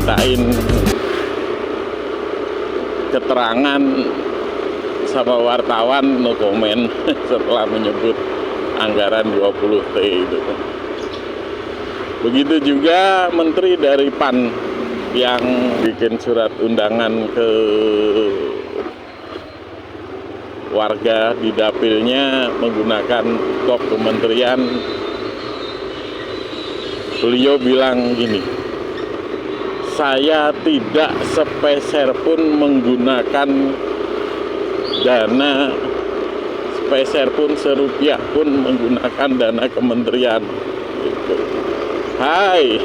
dimintain keterangan sama wartawan, no comment setelah menyebut anggaran 20T itu. Begitu juga menteri dari PAN yang bikin surat undangan ke warga di dapilnya menggunakan kop kementerian. Beliau bilang gini, saya tidak sepeser pun menggunakan dana, sepeser pun, serupiah pun menggunakan dana kementerian. Gitu. Hai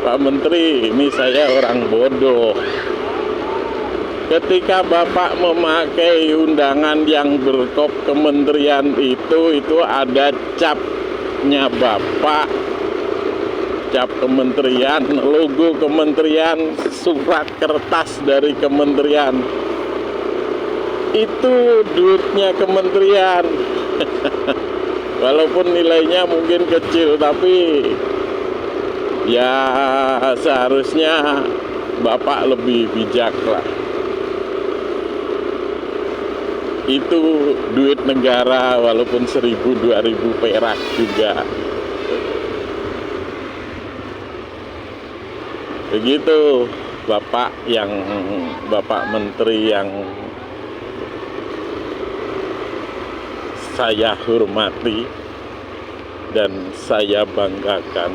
Pak Menteri, ini saya orang bodoh. Ketika Bapak memakai undangan yang berkop kementerian itu ada capnya Bapak, cap kementerian, logo kementerian, surat kertas dari kementerian. Itu duitnya kementerian. Walaupun nilainya mungkin kecil, tapi ya seharusnya Bapak lebih bijak lah. Itu duit negara, walaupun 1.000-2.000 perak juga. Begitu Bapak Menteri yang saya hormati dan saya banggakan.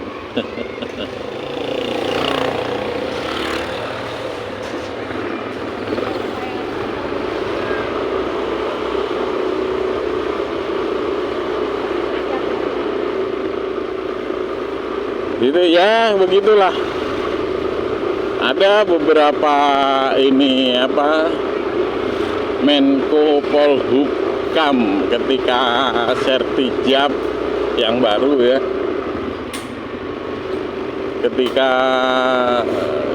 Gitu ya, begitulah. Ada beberapa ini Menko Polhukam ketika Sertijab yang baru ya. Ketika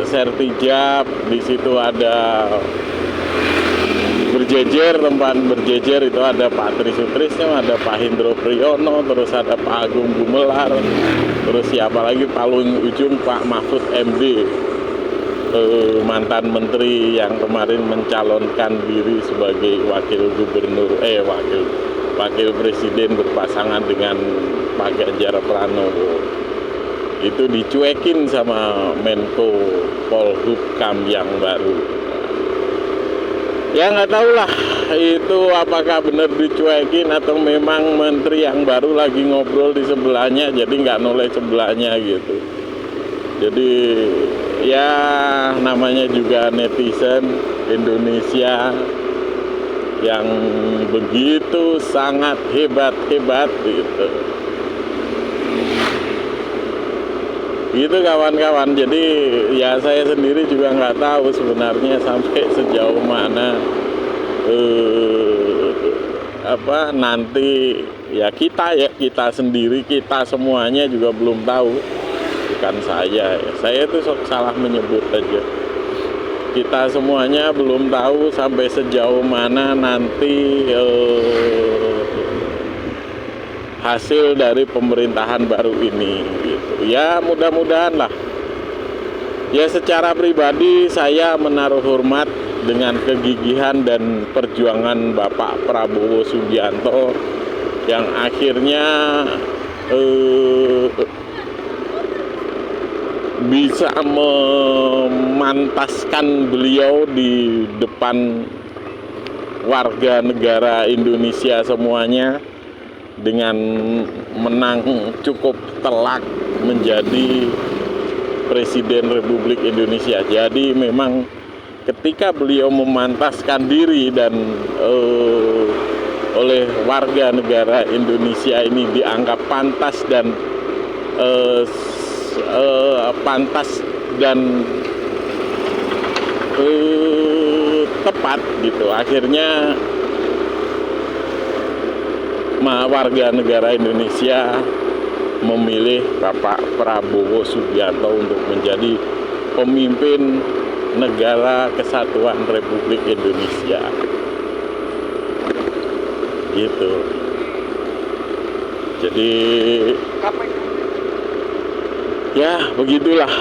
Sertijab di situ ada berjejer, tempat berjejer itu ada Pak Tri Sutrisno, ada Pak Hendro Priyono, terus ada Pak Agung Gumelar, terus siapa lagi paling ujung Pak Mahfud MD, mantan menteri yang kemarin mencalonkan diri sebagai wakil presiden berpasangan dengan Pak Ganjar Pranowo. Itu dicuekin sama Menko Polhukam yang baru. Ya nggak tahu lah itu apakah benar dicuekin atau memang menteri yang baru lagi ngobrol di sebelahnya, jadi nggak noleh sebelahnya gitu. Jadi ya namanya juga netizen Indonesia yang begitu sangat hebat gitu. Gitu kawan-kawan. Jadi ya saya sendiri juga nggak tahu sebenarnya sampai sejauh mana nanti ya kita sendiri, kita semuanya juga belum tahu. Bukan saya itu salah menyebut aja. Kita semuanya belum tahu sampai sejauh mana nanti hasil dari pemerintahan baru ini gitu. Ya mudah-mudahan lah. Ya secara pribadi saya menaruh hormat dengan kegigihan dan perjuangan Bapak Prabowo Subianto yang akhirnya bisa memantaskan beliau di depan warga negara Indonesia semuanya dengan menang cukup telak menjadi Presiden Republik Indonesia. Jadi memang ketika beliau memantaskan diri dan oleh warga negara Indonesia ini dianggap pantas dan tepat gitu, akhirnya warga negara Indonesia memilih Bapak Prabowo Subianto untuk menjadi pemimpin negara kesatuan Republik Indonesia gitu. Jadi ya begitulah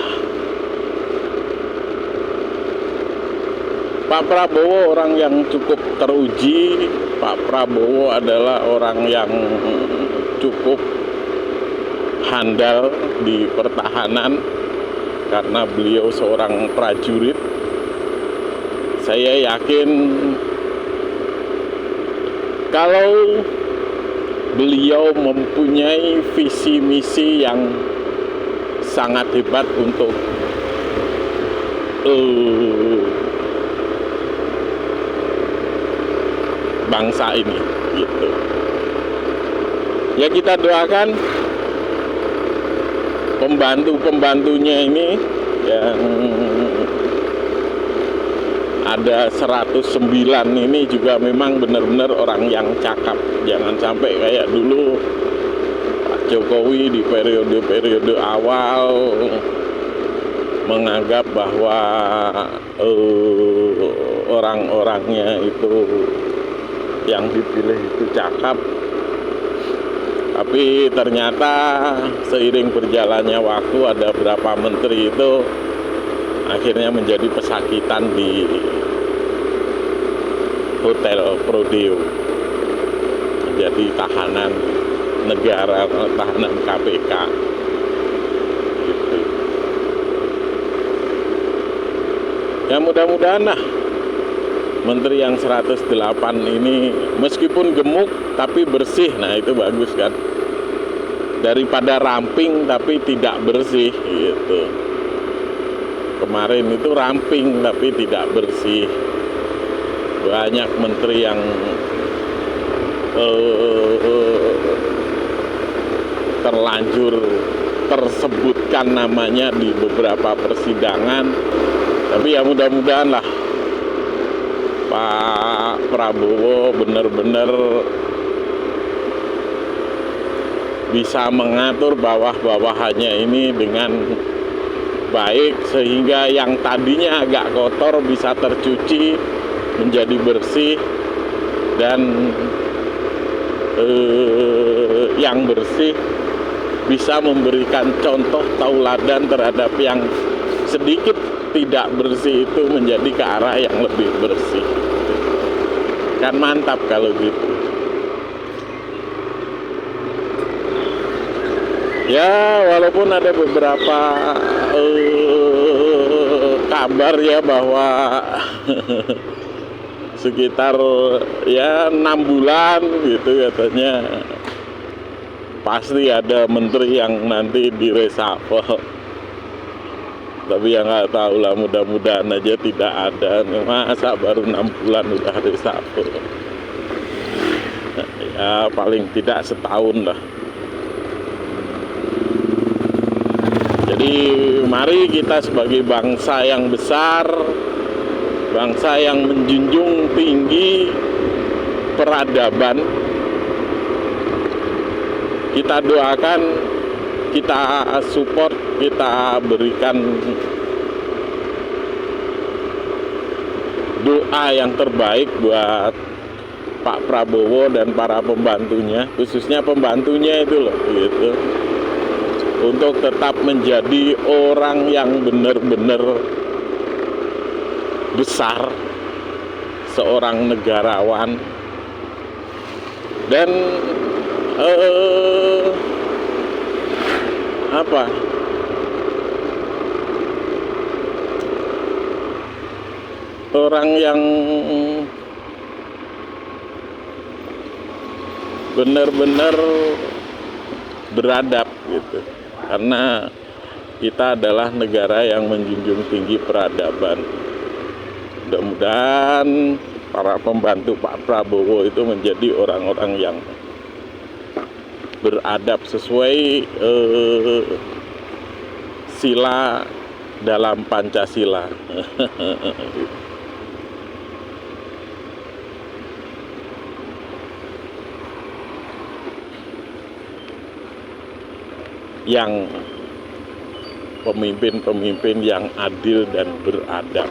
Pak Prabowo orang yang cukup teruji. Pak Prabowo adalah orang yang cukup handal di pertahanan karena beliau seorang prajurit. Saya yakin kalau beliau mempunyai visi misi yang sangat hebat untuk bangsa ini, gitu. Ya kita doakan pembantu-pembantunya ini yang ada 109 ini juga memang benar-benar orang yang cakap. Jangan sampai kayak dulu Pak Jokowi di periode-periode awal menganggap bahwa orang-orangnya itu yang dipilih itu cakap, tapi ternyata seiring berjalannya waktu ada beberapa menteri itu akhirnya menjadi pesakitan di Hotel Prodeo, menjadi tahanan negara, tahanan KPK gitu. Ya mudah-mudahan lah menteri yang 108 ini meskipun gemuk tapi bersih. Nah itu bagus kan, daripada ramping tapi tidak bersih gitu. Kemarin itu ramping tapi tidak bersih. Banyak menteri yang terlanjur tersebutkan namanya di beberapa persidangan. Tapi ya mudah-mudahan lah Pak Prabowo benar-benar bisa mengatur bawah-bawahannya ini dengan baik, sehingga yang tadinya agak kotor bisa tercuci menjadi bersih, dan yang bersih bisa memberikan contoh tauladan terhadap yang sedikit tidak bersih itu menjadi ke arah yang lebih bersih. Kan mantap kalau gitu. Ya walaupun ada beberapa kabar ya bahwa sekitar ya 6 bulan gitu katanya pasti ada menteri yang nanti direshuffle. Tapi yang nggak tahu lah, mudah-mudahan aja tidak ada. Masa baru 6 bulan udah reshuffle? Ya paling tidak setahun lah. Jadi mari kita sebagai bangsa yang besar, bangsa yang menjunjung tinggi peradaban, kita doakan, kita support, kita berikan doa yang terbaik buat Pak Prabowo dan para pembantunya, khususnya pembantunya itu loh gitu, untuk tetap menjadi orang yang benar-benar besar, seorang negarawan, dan orang yang benar-benar beradab gitu, karena kita adalah negara yang menjunjung tinggi peradaban. Mudah-mudahan para pembantu Pak Prabowo itu menjadi orang-orang yang beradab sesuai sila dalam Pancasila. Yang pemimpin-pemimpin yang adil dan beradab.